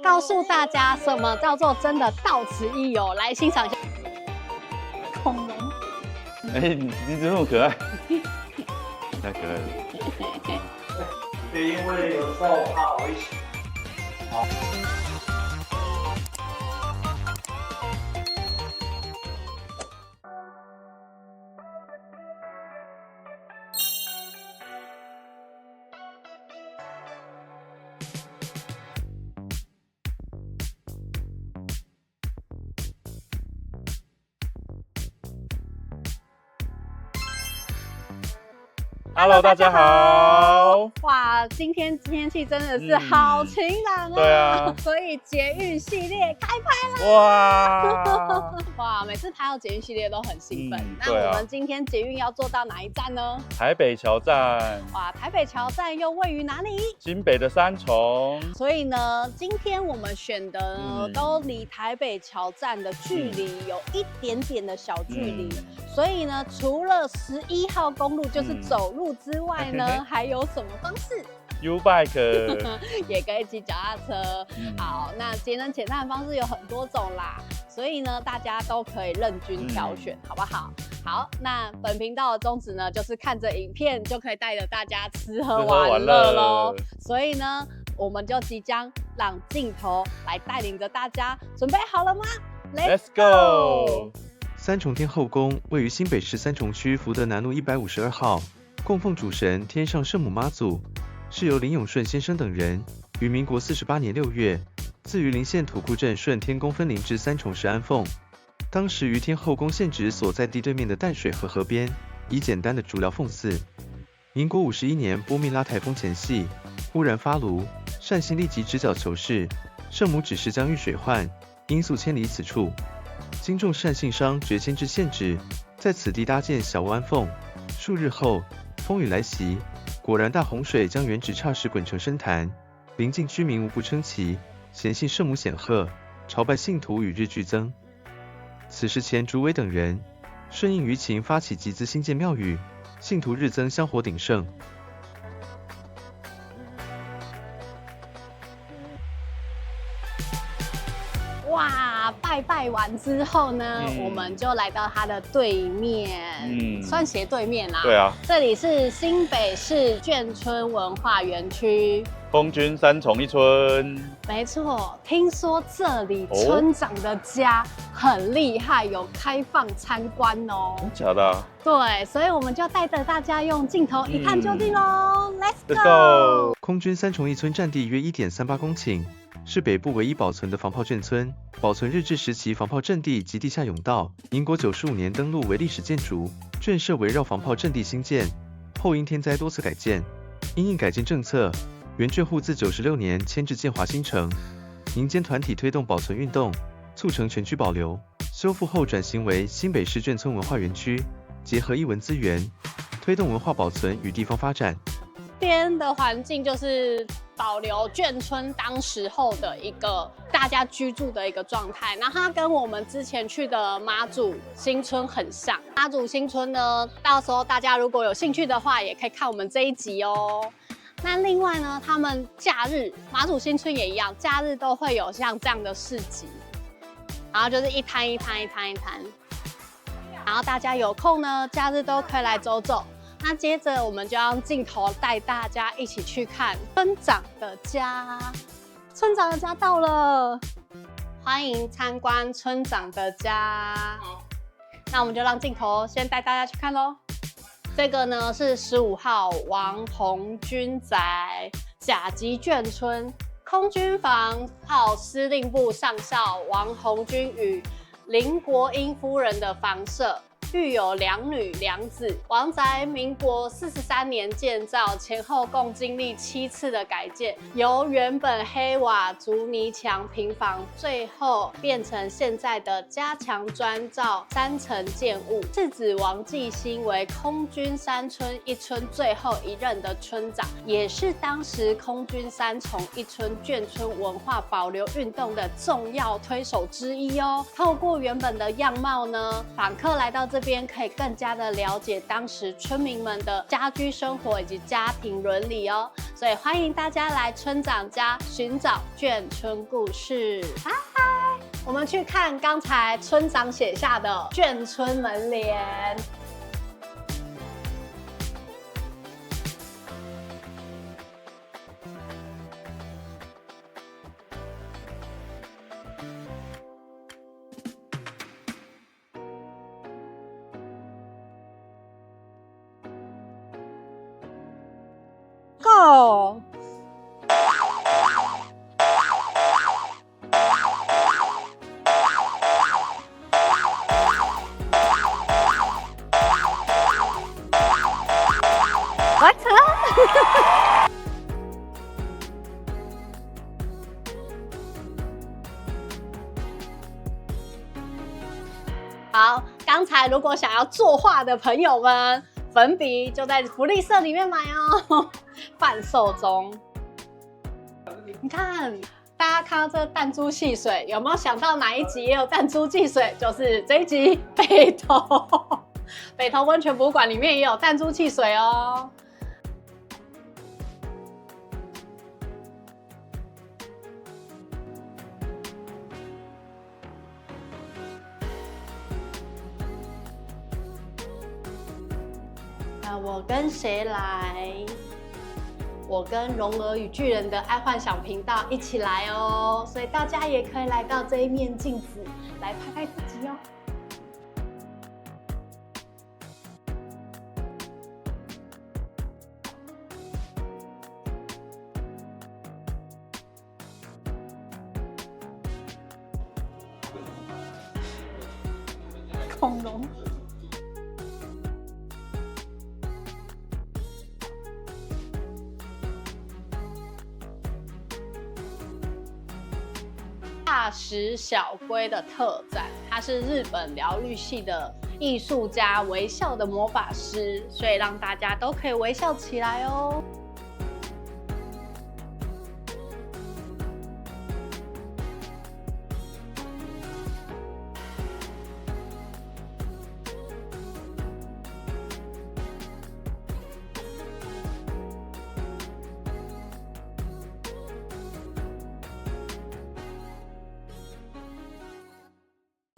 告诉大家什么叫做真的到此一游。来欣赏一下恐龙。你怎么那么可爱？太可爱了。因为有时候怕危险。好。Hello， 大家好。哇，今天天气真的是好晴朗啊！对啊，所以捷运系列开拍了。哇哇，每次拍到捷运系列都很兴奋。那对啊我们今天捷运要坐到哪一站呢？台北桥站。哇，台北桥站又位于哪里？新北的三重。所以呢，今天我们选的呢，都离台北桥站的距离有一点点的小距离。所以呢，除了11号公路就是走路之外呢，还有什么方式？U-Bike 也可以骑脚踏车。好，那节能减碳的方式有很多种啦，所以呢，大家都可以任君挑选，好不好？好，那本频道的宗旨呢，就是看着影片就可以带着大家吃喝玩乐咯。所以呢，我们就即将让镜头来带领着大家，准备好了吗 ？Let's go！三重天后宫位于新北市三重区福德南路152号，供奉主神天上圣母妈祖，是由林永顺先生等人于民国48年6月，自云林县土库镇顺天宫分灵至三重市安奉。当时于天后宫现址所在地对面的淡水河河边，以简单的竹寮奉祀。民国51年波密拉台风前夕，忽然发炉，善心立即直角求是，圣母指示将遇水患，因速迁离此处。经众善信商决迁至现址，在此地搭建小屋安奉。数日后，风雨来袭，果然大洪水将原址霎时滚成深潭，邻近居民无不称奇，咸信圣母显赫，朝拜信徒与日俱增。此时前主委等人顺应舆情，发起集资兴建庙宇，信徒日增，香火鼎盛。哇，拜完之后呢，我们就来到它的对面，算斜对面啦。对啊，这里是新北市眷村文化园区。空军三重一村。没错，听说这里村长的家很厉害，有开放参观哦。假的啊？对，所以我们就带着大家用镜头一探究竟喽。Let's go！ 空军三重一村占地约1.38公顷，是北部唯一保存的防炮眷村，保存日治时期防炮阵地及地下甬道。民国95年登录为历史建筑，眷舍围绕防炮阵地兴建，后因天灾多次改建。因应改建政策，原眷户自96年迁至建华新城，民间团体推动保存运动，促成全区保留。修复后转型为新北市眷村文化园区，结合艺文资源，推动文化保存与地方发展。这边的环境就是保留眷村当时候的一个大家居住的一个状态，然后它跟我们之前去的妈祖新村很像。妈祖新村呢，到时候大家如果有兴趣的话，也可以看我们这一集哦。那另外呢，他们假日妈祖新村也一样，假日都会有像这样的市集，然后就是一摊一摊一摊一摊，然后大家有空呢，假日都可以来走走。那接着我们就用镜头带大家一起去看村长的家。村长的家到了，欢迎参观村长的家。那我们就让镜头先带大家去看咯。这个呢是15号王红军宅甲级眷村空军防炮司令部上校王红军与林国英夫人的房舍。育有2女2子，王宅民国43年建造，前后共经历7次的改建，由原本黑瓦竹泥墙平房，最后变成现在的加强砖造3层建物。次子王继兴为空军三村一村最后一任的村长，也是当时空军三重一村眷村文化保留运动的重要推手之一哦。透过原本的样貌呢，访客来到这这边可以更加的了解当时村民们的家居生活以及家庭伦理哦。所以欢迎大家来村长家寻找眷村故事。嗨，我们去看刚才村长写下的眷村门帘。Go！ What？ 好，刚才如果想要作画的朋友们，粉笔就在福利社里面买哦，贩售中。你看，大家看到这弹珠汽水，有没有想到哪一集也有弹珠汽水？就是这一集北投，北投温泉博物馆里面也有弹珠汽水哦。那我跟谁来？我跟蓉儿与巨人的爱幻想频道一起来哦，所以大家也可以来到这一面镜子来拍拍自己哦。恐龙。大石小龟的特展，他是日本疗愈系的艺术家，微笑的魔法师，所以让大家都可以微笑起来哦。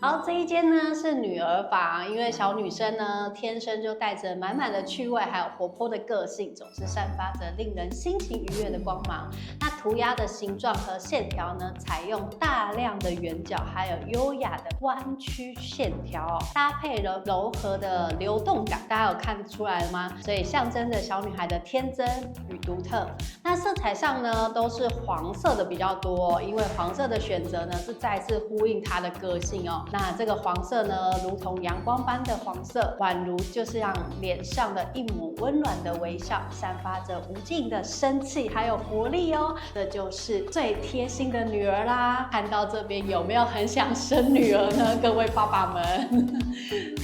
好，这一间呢是女儿房，因为小女生呢天生就带着满满的趣味，还有活泼的个性，总是散发着令人心情愉悦的光芒。那涂鸦的形状和线条呢，采用大量的圆角，还有优雅的弯曲线条哦，搭配了柔和的流动感，大家有看出来了吗？所以象征着小女孩的天真与独特。那色彩上呢，都是黄色的比较多哦，因为黄色的选择呢是再次呼应她的个性哦。那这个黄色呢，如同阳光般的黄色，宛如就是让脸上的一抹温暖的微笑，散发着无尽的生气还有活力哦。这就是最贴心的女儿啦。看到这边有没有很想生女儿呢？各位爸爸们，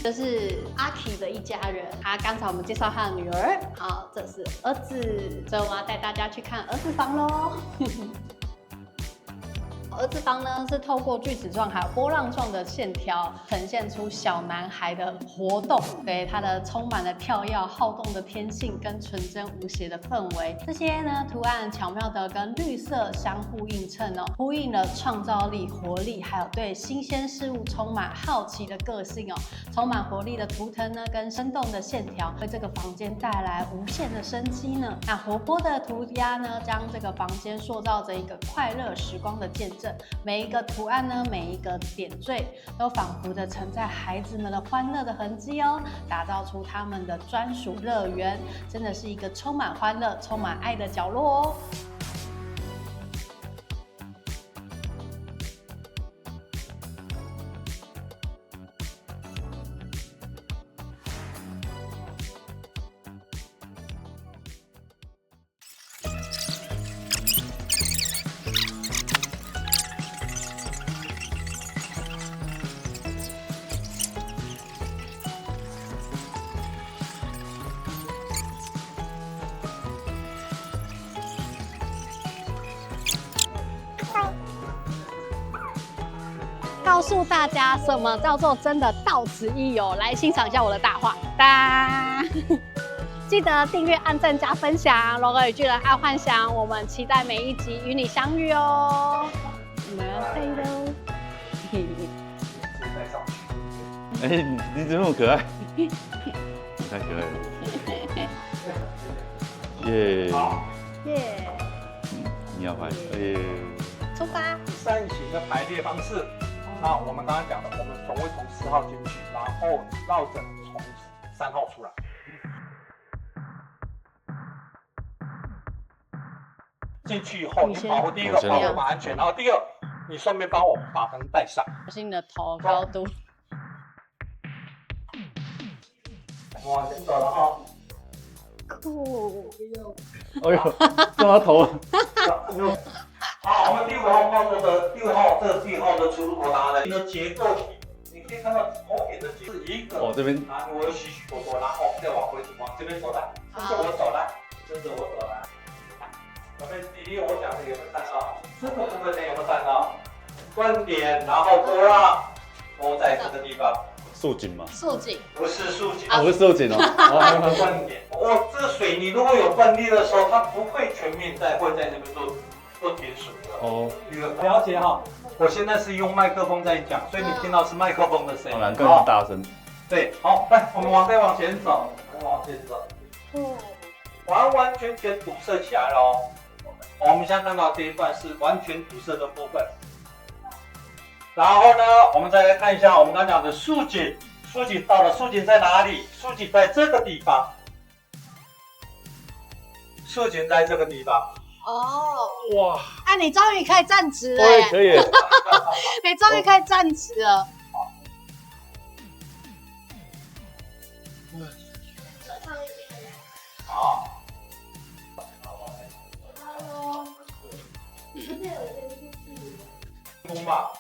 这是阿 K 的一家人。刚才我们介绍他的女儿，好，这是儿子，所以我们要带大家去看儿子房咯。儿子房呢是透过锯齿状还有波浪状的线条，呈现出小男孩的活动，对他的充满了跳跃好动的天性跟纯真无邪的氛围。这些呢图案巧妙的跟绿色相互映衬哦，呼应了创造力、活力，还有对新鲜事物充满好奇的个性哦。充满活力的图腾呢跟生动的线条，为这个房间带来无限的生机呢。那活泼的涂鸦呢，将这个房间塑造成一个快乐时光的见证。每一个图案呢，每一个点缀，都仿佛的承载孩子们的欢乐的痕迹哦，打造出他们的专属乐园，真的是一个充满欢乐、充满爱的角落哦。告诉大家什么叫做真的到此一游。来欣赏一下我的大话，哒！记得订阅、按赞、加分享。龙哥与巨人爱幻想，我们期待每一集与你相遇哦。我们要飞喽！哎，你怎么那么可爱？太可爱了。耶！耶！你要拍？耶！出发！扇形的排列方式。那我们刚刚讲的，我们总会从4号进去，然后绕着从3号出来。进去以后，你保护第一个保护安全，然后第二，你顺便帮我把灯带上。小心你的头高度。往前走了哈。酷。哎呦，撞到头了。好，我们第5号放这个6号，这个第1号的出入口答案的结构体，你可以看到头顶的结是一个。哦，这边啊，我有许许多多，然后再往回往这边走来，跟着我走来，跟着我走来。我们第一我讲的有没有看到？这个部分呢有没有看到？观点，然后波浪都在这个地方。竖井吗？竖井不是竖井，不是竖井哦。观点。哦，这个水你如果有惯例的时候，它不会全面会在那边做点水的。哦，了解哈。我现在是用麦克风在讲，所以你听到是麦克风的声音。当然更大声。对，好，来，我们再往前走，往前走。完完全全堵塞起来了哦。我们现在看到这一段是完全堵塞的部分。然后呢，我们再来看一下我们刚讲的竖井，竖井到了，竖井在哪里？竖井在这个地方，竖井在这个地方。哦，哇！啊，你终于可以站直了，我也可以。你终于可以站直了。好。吧，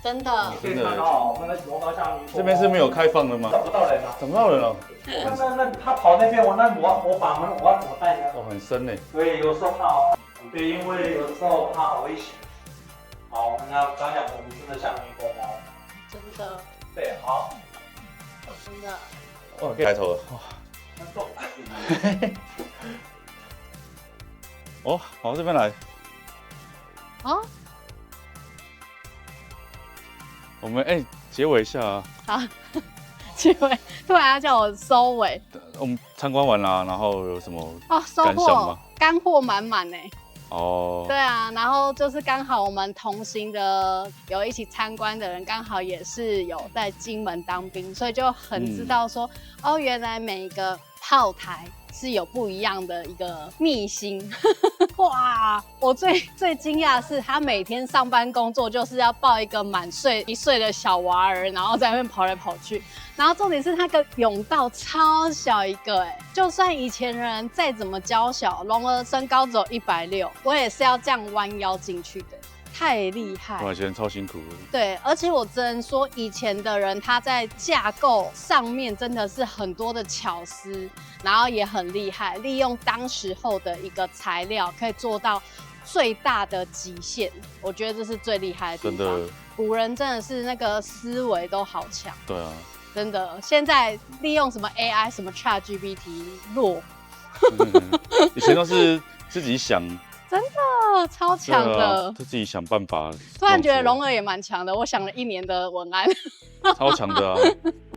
真的。可以看到那个龙刀像这边是没有开放的吗？找不到人啊，找不到人了。那他跑那边，我把门我要怎么带呢？哦，很深呢。所以有时候怕，对，因为有时候怕危险。好，我们刚讲我们真的像一个猫。真的。对，好。真的。哦，可以抬头了。哇。哦，往这边来。啊？我们结尾一下啊。好，结尾突然要叫我收尾。我们参观完啦，然后有什么收获干货满满呢？哦，对啊，然后就是刚好我们同行的有一起参观的人，刚好也是有在金门当兵，所以就很知道说，哦，原来每一个炮台是有不一样的一个秘辛。哇，我最惊讶的是，他每天上班工作就是要抱一个满1岁的小娃儿，然后在那边跑来跑去。然后重点是他个甬道超小一个，就算以前人再怎么娇小，龙儿身高只有160，我也是要这样弯腰进去的。太厉害！以前超辛苦的。对，而且我只能说，以前的人他在架构上面真的是很多的巧思，然后也很厉害，利用当时候的一个材料，可以做到最大的极限。我觉得这是最厉害的地方。真的，古人真的是那个思维都好强。对啊，真的，现在利用什么 AI、什么 ChatGPT 弱。以前都是自己想。真的超强的，就自己想办法。突然觉得龙儿也蛮强的，我想了1年的文案，超强的啊！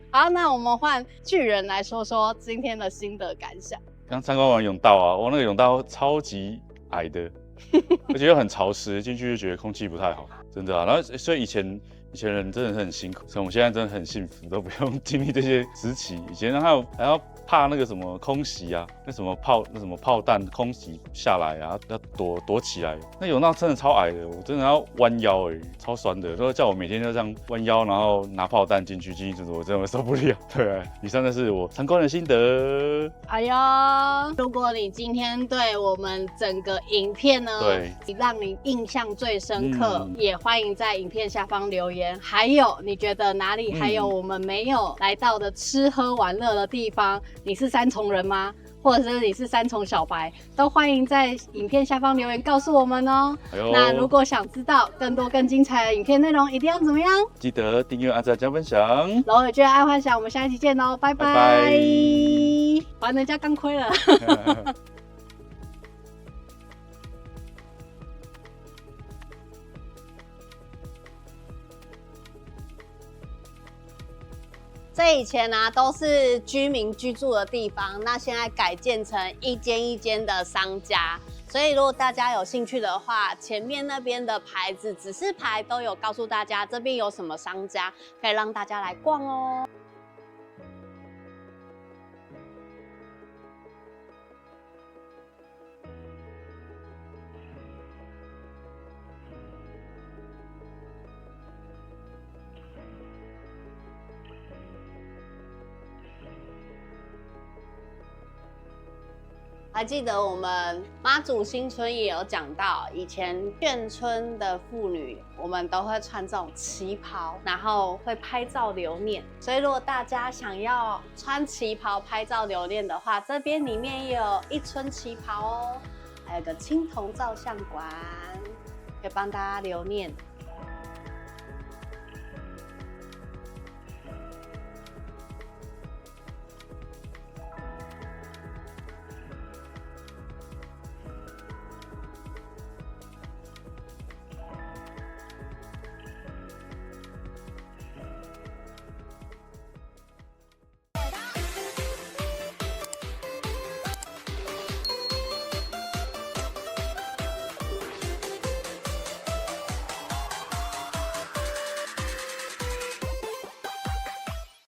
好，那我们换巨人来说说今天的心得感想。刚参观完甬道啊，我那个甬道超级矮的，而且又很潮湿，进去就觉得空气不太好，真的啊。然后所以以前人真的是很辛苦，所以我们现在真的很幸福，都不用经历这些时期。以前还要怕那个什么空袭啊，那什么炮弹空袭下来啊，要躲起来。那甬道真的超矮的，我真的要弯腰而已，超酸的。都叫我每天就这样弯腰，然后拿炮弹进去，我真的受不了。对啊，以上的是我参观的心得。哎呦，如果你今天对我们整个影片呢，让你印象最深刻，也欢迎在影片下方留言。还有，你觉得哪里还有我们没有来到的吃喝玩乐的地方？你是3重人吗？或者是你是三重小白，都欢迎在影片下方留言告诉我们哦。哎呦那如果想知道更多更精彩的影片内容，一定要怎么样？记得订阅、按赞、加分享。龙友居然爱幻想，我们下一期见喽，拜拜拜还人家刚亏了。这以前啊都是居民居住的地方，那现在改建成一间一间的商家。所以如果大家有兴趣的话，前面那边的牌子指示牌都有告诉大家这边有什么商家，可以让大家来逛哦。还记得我们妈祖新村也有讲到，以前眷村的妇女，我们都会穿这种旗袍，然后会拍照留念。所以如果大家想要穿旗袍拍照留念的话，这边里面也有一村旗袍哦，还有个青铜照相馆，可以帮大家留念。